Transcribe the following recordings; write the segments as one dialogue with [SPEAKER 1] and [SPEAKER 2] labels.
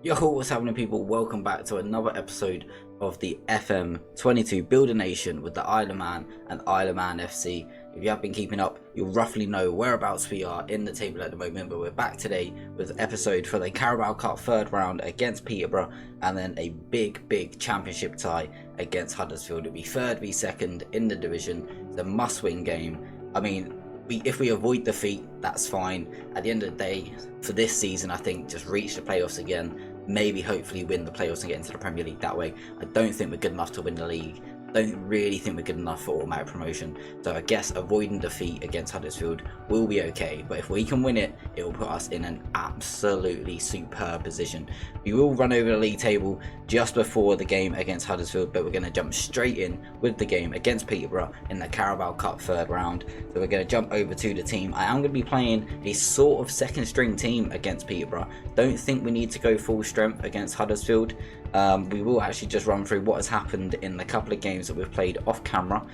[SPEAKER 1] Yo, what's happening, people? Welcome back to another episode of the FM22 Builder Nation with the Isle of Man and Isle of Man FC. If you have been keeping up, you'll roughly know whereabouts we are in the table at the moment, but we're back today with an episode for the Carabao Cup third round against Peterborough, and then a big championship tie against Huddersfield. It'll be third v second in the division. It's a must-win game. I mean, if we avoid defeat, that's fine. At the end of the day, for this season, I think just reach the playoffs again. Maybe hopefully win the playoffs and get into the Premier League that way. I don't think we're good enough to win the league. Don't really think we're good enough for automatic promotion. So I guess avoiding defeat against Huddersfield will be okay. But if we can win it, it will put us in an absolutely superb position. We will run over the league table just before the game against Huddersfield, but we're going to jump straight in with the game against Peterborough in the Carabao Cup third round. So we're going to jump over to the team. I am going to be playing a sort of second string team against Peterborough. Don't think we need to go full strength against Huddersfield. We will actually just run through what has happened in the couple of games that we've played off camera.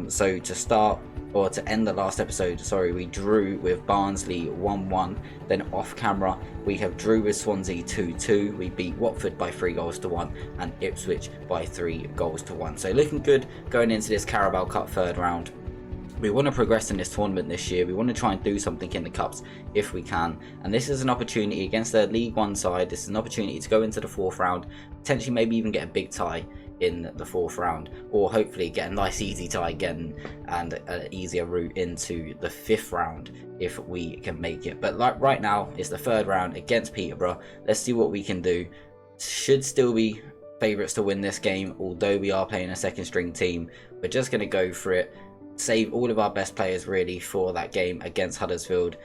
[SPEAKER 1] So to start, or to end the last episode, sorry, we drew with Barnsley 1-1. Then off camera we have drew with Swansea 2-2. We beat Watford by 3-1 and Ipswich by 3-1. So looking good going into this Carabao Cup third round. We want to progress in this tournament this year. We want to try and do something in the Cups if we can. And this is an opportunity against the League One side. This is an opportunity to go into the fourth round, potentially maybe even get a big tie in the fourth round, or hopefully get a nice easy tie again and an easier route into the fifth round if we can make it. But like right now, it's the third round against Peterborough. Let's see what we can do. Should still be favourites to win this game, although we are playing a second string team. We're just going to go for it. Save all of our best players really for that game against Huddersfield,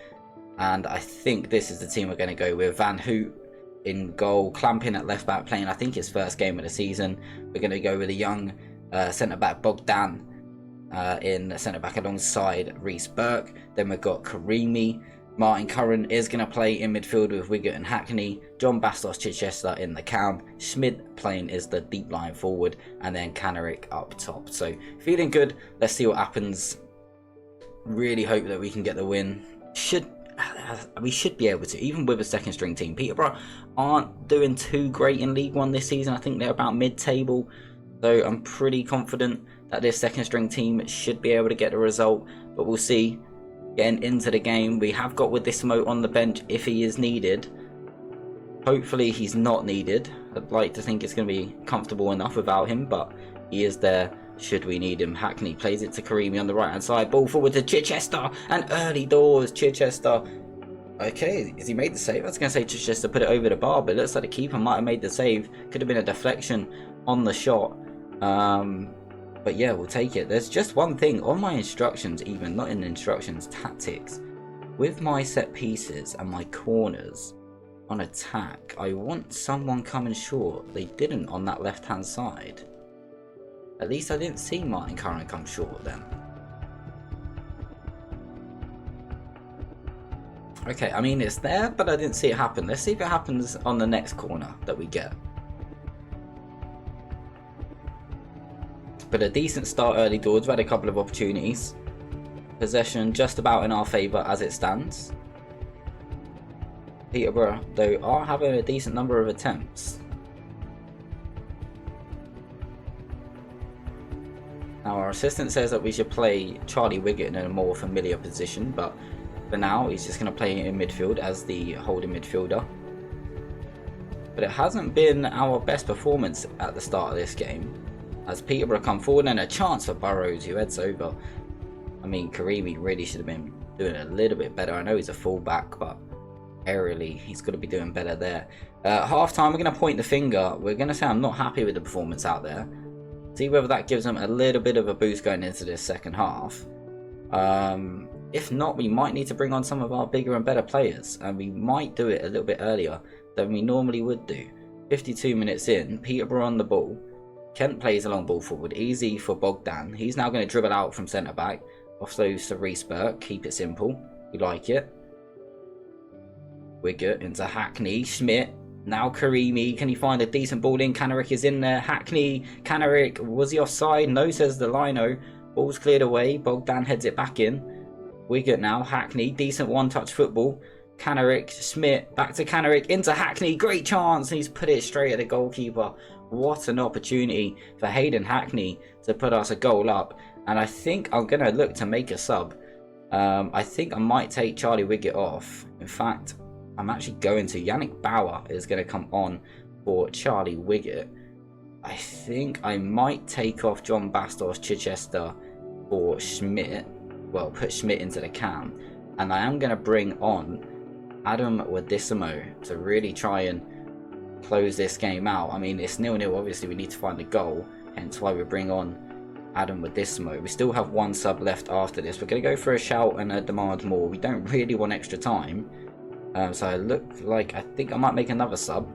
[SPEAKER 1] and I think this is the team we're going to go with. Van Hoot in goal, Clamping at left back, playing I think his first game of the season. We're going to go with a young centre back, Bogdan, in centre back alongside Reece Burke. Then we've got Karimi. Martin Curran is going to play in midfield with Wiggett and Hackney. John Bastos Chichester in the cam. Schmidt playing is the deep line forward. And then Kanarick up top. So feeling good. Let's see what happens. Really hope that we can get the win. We should be able to, even with a second string team. Peterborough aren't doing too great in League One this season. I think they're about mid-table. So I'm pretty confident that this second string team should be able to get a result. But we'll see. Getting into the game, we have got Wadismo on the bench if he is needed. Hopefully he's not needed. I'd like to think it's going to be comfortable enough without him, but he is there should we need him. Hackney plays it to Karimi on the right hand side. Ball forward to Chichester, and early doors. Chichester. Okay, has he made the save? I was going to say Chichester put it over the bar, but it looks like the keeper might have made the save. Could have been a deflection on the shot. But yeah, we'll take it. There's just one thing on my instructions, even not in the instructions, tactics. With my set pieces and my corners on attack, I want someone coming short. They didn't on that left hand side. At least I didn't see Martin Curran come short then. Okay, I mean it's there, but I didn't see it happen. Let's see if it happens on the next corner that we get. But a decent start early doors. We've had a couple of opportunities. Possession just about in our favour as it stands. Peterborough, though, are having a decent number of attempts. Now, our assistant says that we should play Charlie Wiggett in a more familiar position, but for now, he's just going to play in midfield as the holding midfielder. But it hasn't been our best performance at the start of this game, as Peterborough come forward, and a chance for Burrows who heads over. I mean, Karimi really should have been doing a little bit better. I know he's a fullback, but aerially he's got to be doing better there. Half time, we're going to point the finger. We're going to say I'm not happy with the performance out there. See whether that gives them a little bit of a boost going into this second half. If not, we might need to bring on some of our bigger and better players, and we might do it a little bit earlier than we normally would do. 52 minutes in, Peterborough on the ball. Kent plays a long ball forward, easy for Bogdan. He's now going to dribble out from centre back. Offloads to Reece Burke, keep it simple. We like it. Wiggett into Hackney, Schmidt. Now Karimi, can he find a decent ball in? Kanarick is in there. Hackney, Kanarick, was he offside? No, says the lino. Ball's cleared away. Bogdan heads it back in. Wiggett now, Hackney, decent one-touch football. Kanarick, Schmidt, back to Kanarick, into Hackney, great chance, and he's put it straight at the goalkeeper. What an opportunity for Hayden Hackney to put us a goal up. And I think I'm going to look to make a sub. I think I might take Charlie Wiggett off. In fact, I'm actually going to. Yannick Bauer is going to come on for Charlie Wiggett. I think I might take off John Bastos Chichester for Schmidt. Well, put Schmidt into the cam. And I am going to bring on Adam Wadissimo to really try and close this game out. I mean, it's 0-0. Obviously, we need to find a goal. Hence why we bring on Adam Wadissimo. We still have one sub left after this. We're going to go for a shout and a demand more. We don't really want extra time. So I think I might make another sub.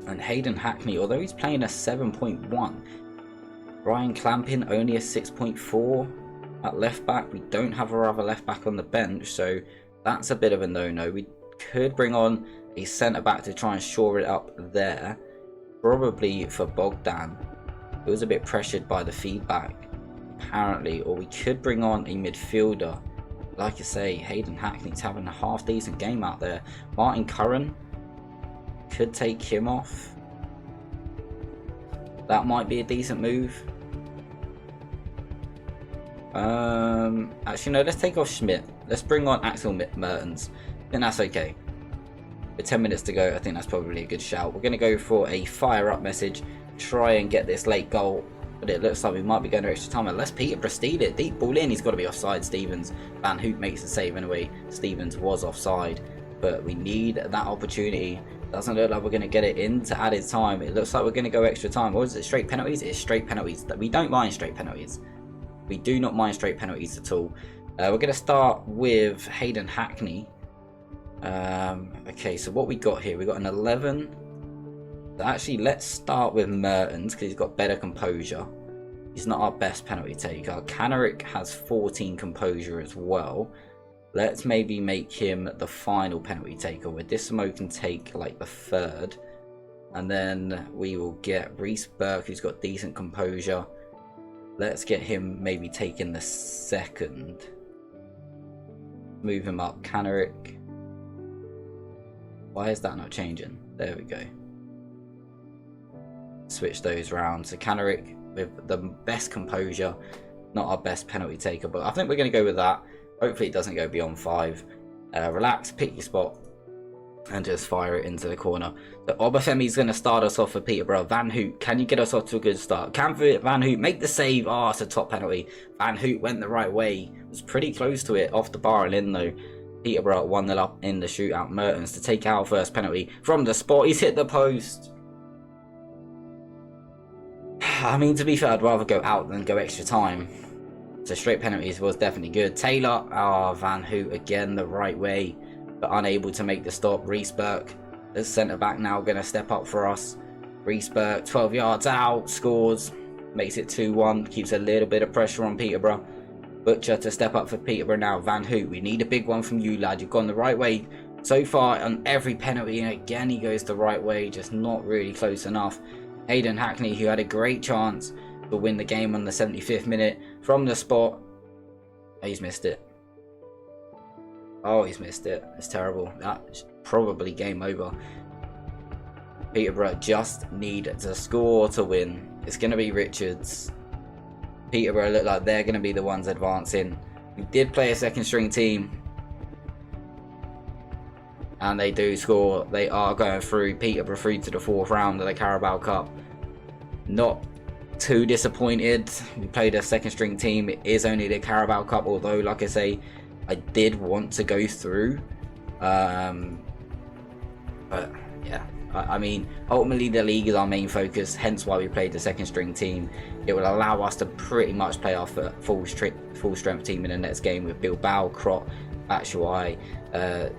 [SPEAKER 1] And Hayden Hackney, although he's playing a 7.1. Ryan Clampin only a 6.4 at left back. We don't have our other left back on the bench, so that's a bit of a no-no. We could bring on a centre back to try and shore it up there. Probably for Bogdan. He was a bit pressured by the feedback, apparently. Or we could bring on a midfielder. Like I say, Hayden Hackney's having a half-decent game out there. Martin Curran, could take him off. That might be a decent move. Actually, no, let's take off Schmidt. Let's bring on Axel Mertens. I think that's okay. With 10 minutes to go, I think that's probably a good shout. We're going to go for a fire-up message. Try and get this late goal. But it looks like we might be going to extra time. Unless Peterborough steal it. Deep ball in. He's got to be offside, Stevens. Van Hoot makes the save anyway. Stevens was offside. But we need that opportunity. Doesn't look like we're going to get it into added time. It looks like we're going to go extra time. Or is it straight penalties? It's straight penalties. We don't mind straight penalties. We do not mind straight penalties at all. We're going to start with Hayden Hackney. Okay, so what we got here? We got an 11. So actually, let's start with Mertens because he's got better composure. He's not our best penalty taker. Kanarick has 14 composure as well. Let's maybe make him the final penalty taker. Wadissimo can take like the third. And then we will get Reece Burke, who's got decent composure. Let's get him maybe taking the second. Move him up. Kanarick. Why is that not changing? There we go. Switch those round. So Kanarick with the best composure. Not our best penalty taker, but I think we're going to go with that. Hopefully it doesn't go beyond 5. Relax, pick your spot, and just fire it into the corner. So Obafemi's going to start us off for Peterborough. Van Hoot, can you get us off to a good start? Can Van Hoot make the save? Oh, it's a top penalty. Van Hoot went the right way. Was pretty close to it, off the bar and in though. Peterborough 1-0 up in the shootout. Mertens to take our first penalty from the spot. He's hit the post. I mean, to be fair, I'd rather go out than go extra time. So straight penalties was definitely good. Taylor, Van Hoot again the right way, but unable to make the stop. Reece Burke, the centre back, now going to step up for us. Reece Burke, 12 yards out, scores, makes it 2-1, keeps a little bit of pressure on Peterborough. Butcher to step up for Peterborough now. Van Hoot, we need a big one from you, lad. You've gone the right way so far on every penalty, and again he goes the right way, just not really close enough. Hayden Hackney, who had a great chance to win the game on the 75th minute from the spot. Oh, he's missed it. Oh, he's missed it. It's terrible. That's probably game over. Peterborough just need to score to win. It's going to be Richards. Peterborough look like they're going to be the ones advancing. We did play a second string team. And they do score. They are going through. Peterborough through to the 4th round of the Carabao Cup. Not too disappointed. We played a second string team. It is only the Carabao Cup, although like I say, I did want to go through. But yeah, I mean, ultimately the league is our main focus, hence why we played the second string team. It will allow us to pretty much play our full strength team in the next game with Bilbao, Krot, Batshuayi,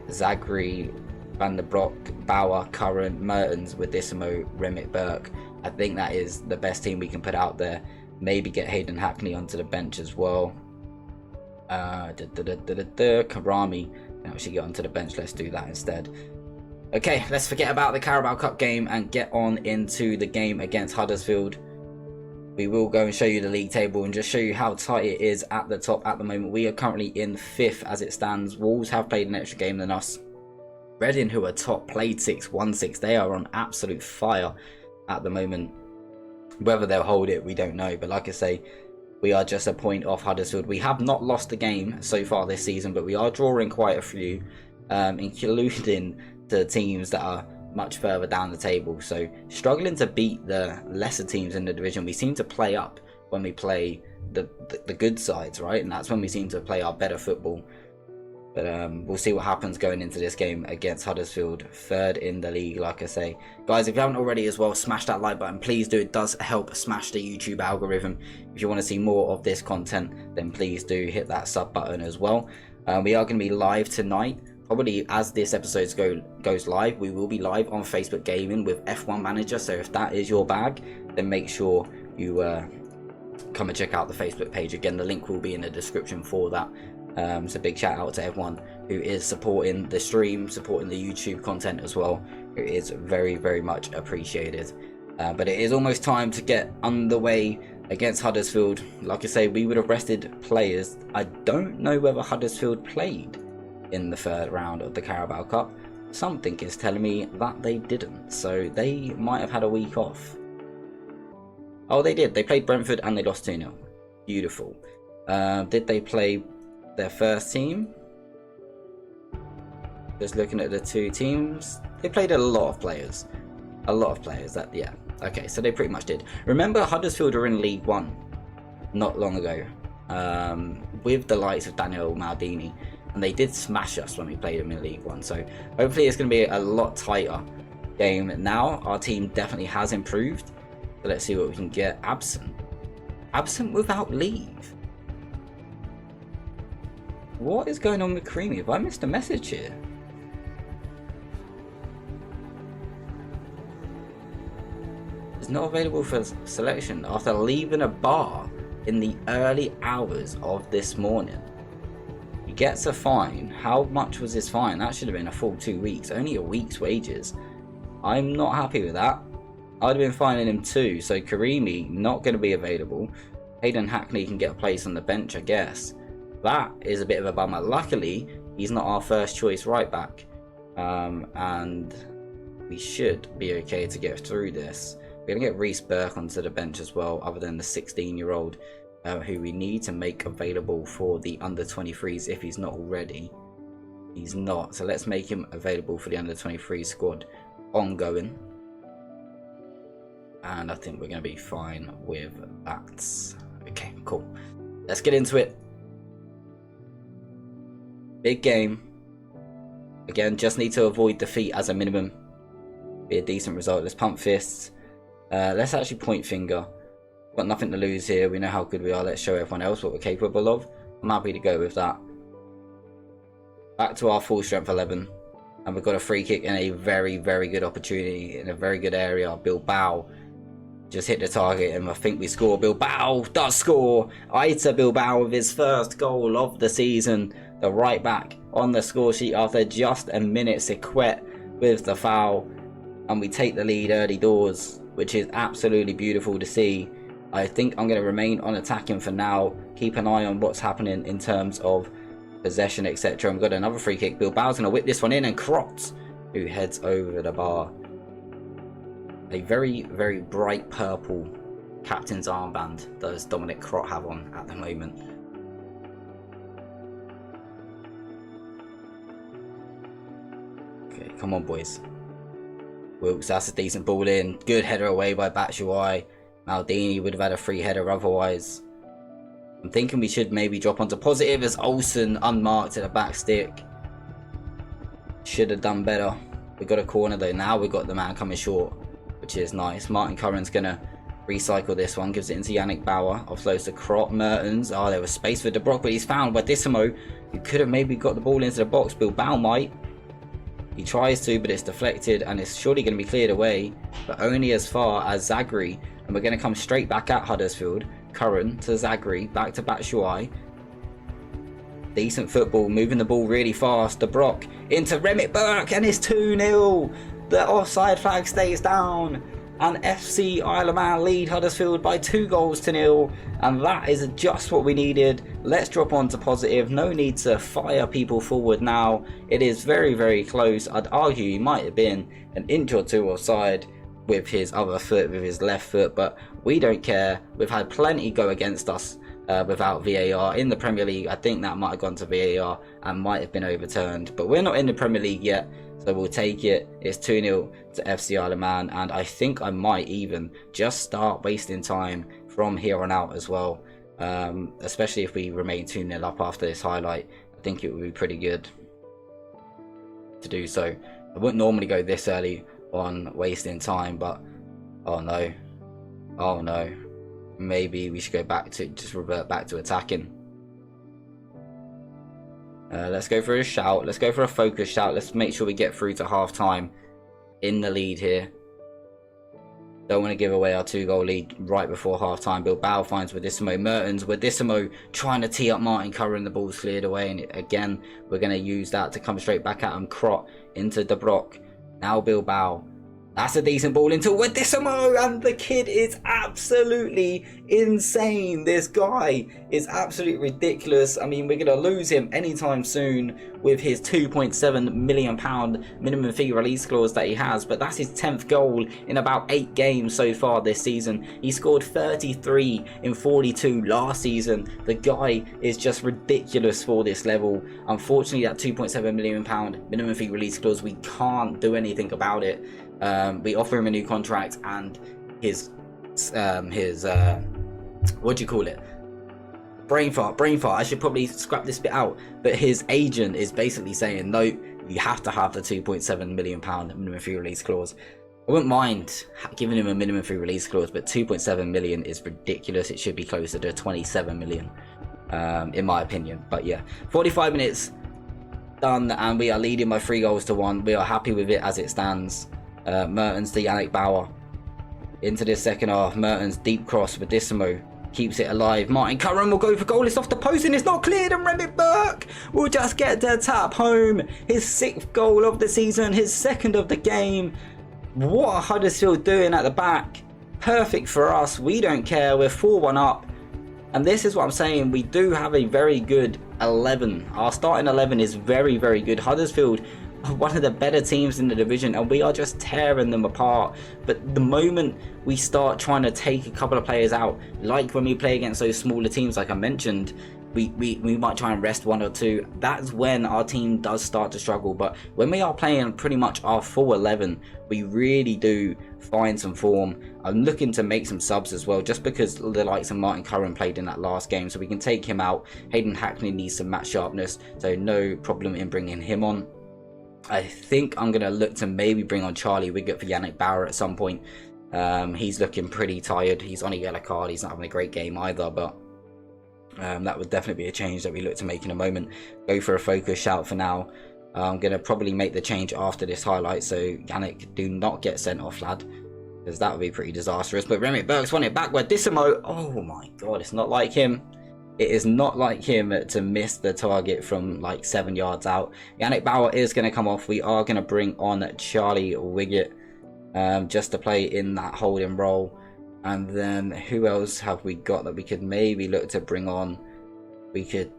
[SPEAKER 1] Zagri, Van der Broek, Bauer, Curran, Mertens, Wadissimo, Remick, Burke. I think that is the best team we can put out there. Maybe get Hayden Hackney onto the bench as well. Karami can actually get onto the bench. Let's do that instead. Okay, let's forget about the Carabao Cup game and get on into the game against Huddersfield. we will go and show you the league table and just show you how tight it is at the top at the moment. We are currently in 5th as it stands. Wolves have played an extra game than us. Reading, who are top, played 6, won 6. They are on absolute fire at the moment. Whether they'll hold it, we don't know. But like I say, we are just a point off Huddersfield. We have not lost a game so far this season, but we are drawing quite a few, including the teams that are much further down the table. So struggling to beat the lesser teams in the division. We seem to play up when we play the good sides, right? And that's when we seem to play our better football. But we'll see what happens going into this game against Huddersfield, 3rd in the league, like I say. Guys, if you haven't already as well, smash that like button. Please do. It does help smash the YouTube algorithm. If you want to see more of this content, then please do hit that sub button as well. We are going to be live tonight. Probably as this episode goes live, we will be live on Facebook Gaming with F1 Manager. So if that is your bag, then make sure you come and check out the Facebook page. Again, the link will be in the description for that. So big shout out to everyone who is supporting the stream, supporting the YouTube content as well. It is very, very much appreciated. But it is almost time to get underway against Huddersfield. Like I say, we would have rested players. I don't know whether Huddersfield played in the 3rd round of the Carabao Cup. Something is telling me that they didn't. So they might have had a week off. Oh, they did. They played Brentford and they lost 2-0. Beautiful. Did they play their first team? Just looking at the two teams, they played a lot of players. That, yeah. Okay, so they pretty much did. Remember, Huddersfield were in League One not long ago, with the likes of Daniel Maldini, and they did smash us when we played them in League One. So hopefully it's going to be a lot tighter game now. Our team definitely has improved. So let's see what we can get. Absent without leave. What is going on with Creamy? Have I missed a message here? It's not available for selection after leaving a bar in the early hours of this morning. He gets a fine. How much was his fine? That should have been a full 2 weeks. Only a week's wages. I'm not happy with that. I'd have been fining him too. So Karimi not going to be available. Hayden Hackney can get a place on the bench, I guess. That is a bit of a bummer. Luckily, he's not our first choice right back. And we should be okay to get through this. We're going to get Reece Burke onto the bench as well, other than the 16-year-old who we need to make available for the under-23s if he's not already. He's not. So let's make him available for the under-23 squad ongoing. And I think we're going to be fine with that. Okay, cool. Let's get into it. Big game. Again, just need to avoid defeat as a minimum. Be a decent result. Let's pump fists. Let's actually point finger. Got nothing to lose here. We know how good we are. Let's show everyone else what we're capable of. I'm happy to go with that. Back to our full strength 11. And we've got a free kick in a very, very good opportunity. In a very good area. Bilbao just hit the target and I think we score. Bilbao does score. Aita Bilbao with his first goal of the season. The right back on the score sheet after just a minute. Sequet with the foul. And we take the lead early doors, which is absolutely beautiful to see. I think I'm going to remain on attacking for now. Keep an eye on what's happening in terms of possession, etc. We've got another free kick. Bilbao's going to whip this one in, and Krotz, who heads over the bar. A very, very bright purple captain's armband does Dominic Krot have on at the moment. Okay, come on, boys. Wilkes, that's a decent ball in. Good header away by Batshuayi. Maldini would have had a free header otherwise. I'm thinking we should maybe drop onto positive as Olsen unmarked at the back stick. Should have done better. We got a corner though. Now we've got the man coming short, which is nice. Martin Curran's going to recycle this one. Gives it into Yannick Bauer. Offloads to Krot. Mertens. Oh, there was space for De Brock, but he's found Wadissimo, who could have maybe got the ball into the box. Bilbao might. He tries to, but it's deflected and it's surely going to be cleared away, but only as far as Zagri. And we're going to come straight back at Huddersfield. Curran to Zagri, back to Batshuayi. Decent football, moving the ball really fast. De Brock into Remit Burke, and it's 2-0. The offside flag stays down. and FC Isle of Man lead Huddersfield by 2-0, and that is just what we needed. Let's drop on to positive. No need to fire people forward now. It is very, very close. I'd argue he might have been an inch or two offside with his other foot, with his left foot, but we don't care. We've had plenty go against us without VAR in the Premier League. I think that might have gone to VAR and might have been overturned, but we're not in the Premier League yet, so we'll take it. It's 2-0 to FC Isle of Man, and I think I might even just start wasting time from here on out as well, especially if we remain 2-0 up after this highlight. I think it would be pretty good to do so. I wouldn't normally go this early on wasting time, but oh no, maybe we should go back to just revert back to attacking. Let's go for a shout. Let's go for a focus shout. Let's make sure we get through to half time in the lead here. Don't want to give away our 2-goal lead right before half time. Bilbao finds Wadissimo Mertens. Wadissimo trying to tee up Martin Curran. The ball's cleared away, and again we're going to use that to come straight back at him. Krot into De Brock. Now Bilbao. That's a decent ball into Wadissimo, and the kid is absolutely insane. This guy is absolutely ridiculous. I mean, we're going to lose him anytime soon with his £2.7 million minimum fee release clause that he has, but that's his 10th goal in about 8 games so far this season. He scored 33 in 42 last season. The guy is just ridiculous for this level. Unfortunately, that £2.7 million minimum fee release clause, we can't do anything about it. We offer him a new contract, and his what do you call it? Brain fart. I should probably scrap this bit out, but his agent is basically saying, no, you have to have the £2.7 million minimum fee release clause. I wouldn't mind giving him a minimum fee release clause, but 2.7 million is ridiculous. It should be closer to 27 million, in my opinion. But yeah, 45 minutes done, and we are leading by 3-1. We are happy with it as it stands. Mertens to Yannick Bauer into this second half. Mertens deep cross. Wadissimo keeps it alive. Martin Curran will go for goal. It's off the post and it's not cleared, and Remy Burke will just get the tap home. His 6th goal of the season, his 2nd of the game. What are Huddersfield doing at the back? Perfect for us. We don't care. We're 4-1 up, and this is what I'm saying. We do have a very good 11. Our starting 11 is very, very good. Huddersfield, one of the better teams in the division, and we are just tearing them apart. But the moment we start trying to take a couple of players out, like when we play against those smaller teams like I mentioned, we might try and rest 1 or 2. That's when our team does start to struggle. But when we are playing pretty much our full 11, we really do find some form. I'm looking to make some subs as well, just because the likes of Martin Curran played in that last game, so we can take him out. Hayden Hackney needs some match sharpness, so no problem in bringing him on. I think I'm going to look to maybe bring on Charlie Wiggett for Yannick Bauer at some point. He's looking pretty tired. He's on a yellow card. He's not having a great game either, but that would definitely be a change that we look to make in a moment. Go for a focus shout for now. I'm going to probably make the change after this highlight, so Yannick, do not get sent off, lad, because that would be pretty disastrous. But Remy Burke's won it back with Wadissimo. Oh my god, it's not like him. It is not like him to miss the target from like 7 yards out. Yannick Bauer is going to come off. We are going to bring on Charlie Wiggett just to play in that holding role. And then who else have we got that we could maybe look to bring on? We could...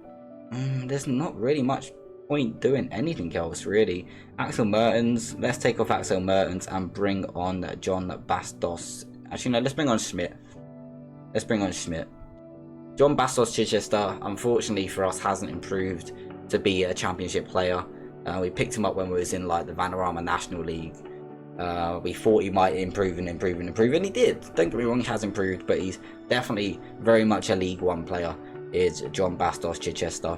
[SPEAKER 1] there's not really much point doing anything else really. Axel Mertens. Let's take off Axel Mertens and bring on John Bastos. Actually, no, let's bring on Schmidt. John Bastos Chichester, unfortunately for us, hasn't improved to be a championship player. We picked him up when we was in like the Vanarama National League. We thought he might improve, and he did. Don't get me wrong, he has improved, but he's definitely very much a League One player, is John Bastos Chichester.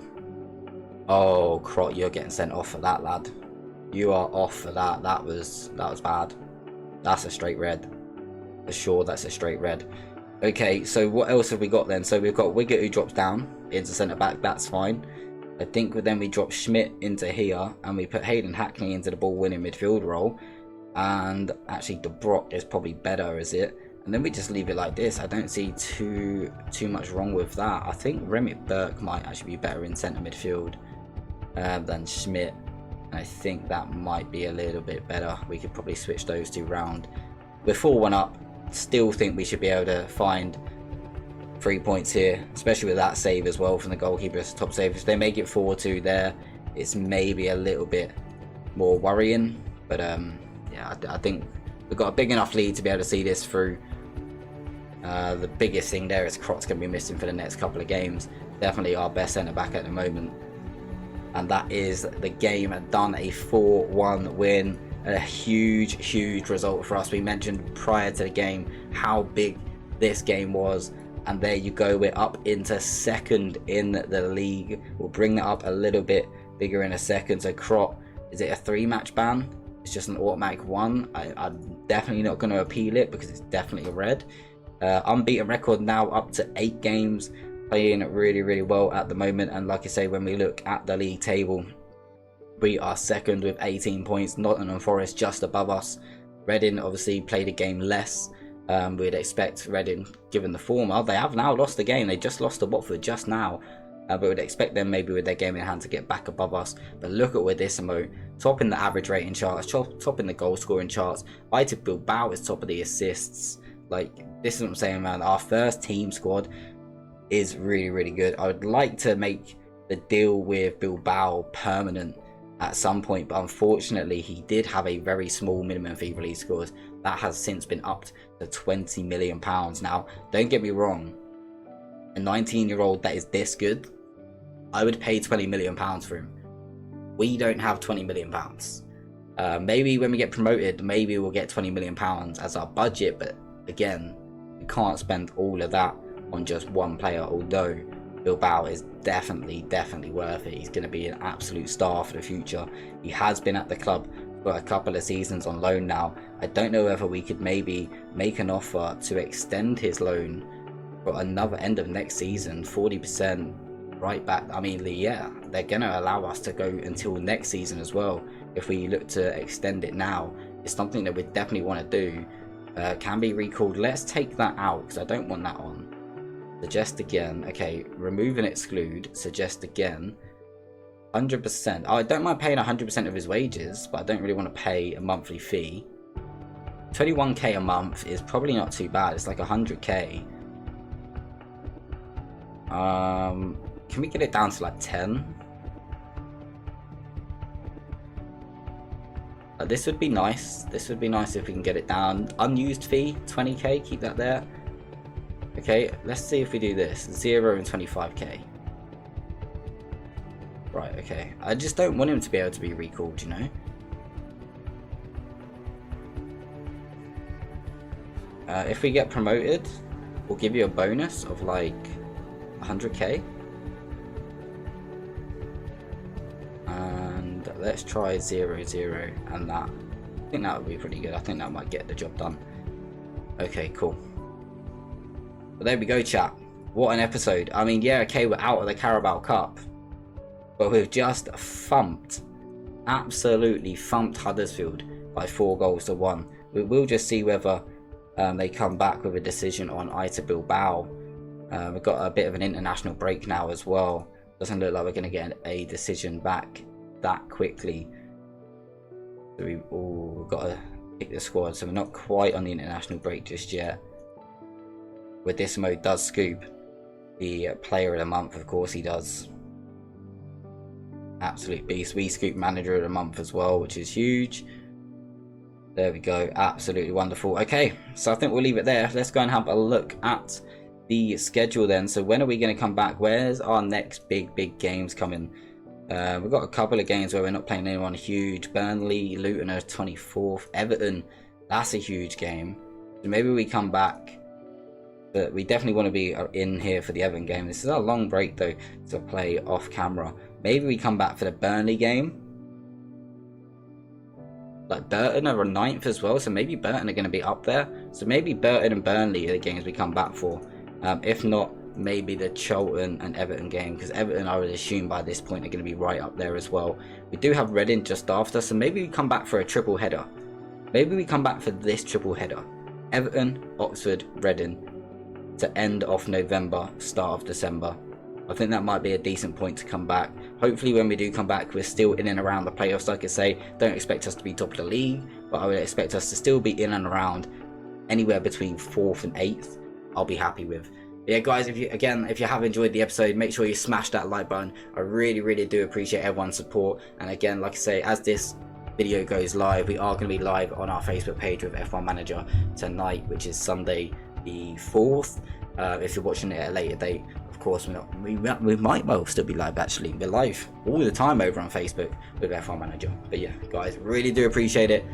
[SPEAKER 1] Oh, Krot, you're getting sent off for that, lad. You are off for that. That was bad. That's a straight red. For sure, that's a straight red. Okay, so what else have we got then? So we've got Wiggett who drops down into centre back. That's fine. I think then we drop Schmidt into here, and we put Hayden Hackney into the ball winning midfield role. And actually, De Brock is probably better, is it? And then we just leave it like this. I don't see too much wrong with that. I think Remy Burke might actually be better in centre midfield than Schmidt. I think that might be a little bit better. We could probably switch those two round. We're 4-1 up. Still think we should be able to find 3 points here, especially with that save as well from the goalkeeper. It's top save. If they make it 4-2 there, it's maybe a little bit more worrying. But yeah, I think we've got a big enough lead to be able to see this through. The biggest thing there is Crot's going to be missing for the next couple of games. Definitely our best centre back at the moment. And that is the game done. A 4-1 win. A huge result for us. We mentioned prior to the game how big this game was, and there you go, we're up into second in the league. We'll bring that up a little bit bigger in a second. So Crot, is it a 3-match ban? It's just an automatic 1. I'm definitely not going to appeal it because it's definitely a red. Unbeaten record now up to 8 games, playing really well at the moment. And like I say, when we look at the league table, we are second with 18 points. Nottingham Forest just above us. Reading obviously played a game less. We'd expect Reading, given the form, they have now lost the game. They just lost to Watford just now. But we'd expect them maybe with their game in hand to get back above us. But look at Wedisimo, top in the average rating charts, top in the goal scoring charts. Aita Bilbao is top of the assists. Like, this is what I'm saying, man. Our first team squad is really good. I would like to make the deal with Bilbao permanent at some point, but unfortunately he did have a very small minimum fee release scores that has since been upped to £20 million. Now, don't get me wrong, a 19-year-old that is this good, I would pay £20 million for him. We don't have £20 million. Maybe when we get promoted, maybe we'll get £20 million as our budget, but again, we can't spend all of that on just one player, although Bilbao is definitely worth it. He's going to be an absolute star for the future. He has been at the club for a couple of seasons on loan now. I don't know whether we could maybe make an offer to extend his loan for another end of next season, 40% right back. I mean, yeah, they're going to allow us to go until next season as well. If we look to extend it now, it's something that we definitely want to do. Can be recalled. Let's take that out because I don't want that on. Suggest again. Okay, remove and exclude. Suggest again. 100%. I don't mind paying 100% of his wages, but I don't really want to pay a monthly fee. 21k a month is probably not too bad. It's like 100k. Can we get it down to like 10? This would be nice. This would be nice if we can get it down. Unused fee, 20k. Keep that there. Okay, let's see if we do this. 0 and 25k. Right, okay. I just don't want him to be able to be recalled, you know? If we get promoted, we'll give you a bonus of like 100k. And let's try 0, 0 and that. I think that would be pretty good. I think that might get the job done. Okay, cool. But there we go, chat. What an episode. I mean, yeah, okay, we're out of the Carabao Cup, but we've just absolutely thumped Huddersfield by 4-1. We will just see whether they come back with a decision on Aita Bilbao. We've got a bit of an international break now as well. Doesn't look like we're going to get a decision back that quickly. So we've got to pick the squad, so we're not quite on the international break just yet. Wedisimo does scoop the player of the month, of course he does. Absolute beast. We scoop manager of the month as well, which is huge. There we go. Absolutely wonderful. Okay, so I think we'll leave it there. Let's go and have a look at the schedule then. So when are we going to come back? Where's our next big games coming? We've got a couple of games where we're not playing anyone huge. Burnley, Luton are 24th. Everton, that's a huge game. So maybe we come back. But we definitely want to be in here for the Everton game. This is a long break though to play off camera. Maybe we come back for the Burnley game. Like Burton are on 9th as well, so maybe Burton are going to be up there. So maybe Burton and Burnley are the games we come back for. If not, maybe the Charlton and Everton game, because Everton, I would assume by this point, are going to be right up there as well. We do have Reading just after, so maybe we come back for a triple header. Maybe we come back for this triple header. Everton, Oxford, Reading. To end of November, start of December. I think that might be a decent point to come back. Hopefully when we do come back, we're still in and around the playoffs. Like I say, don't expect us to be top of the league, but I would expect us to still be in and around anywhere between 4th and 8th, I'll be happy with. But yeah, guys, if you have enjoyed the episode, make sure you smash that like button. I really do appreciate everyone's support. And again, like I say, as this video goes live, we are going to be live on our Facebook page with F1 Manager tonight, which is Sunday the 4th. If you're watching it at a later date, of course, we might well still be live. Actually, we're live all the time over on Facebook with F1 Manager. But yeah, guys, really do appreciate it.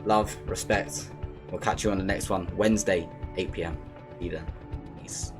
[SPEAKER 1] Love, respect. We'll catch you on the next one, Wednesday, 8 p.m. See you then. Peace.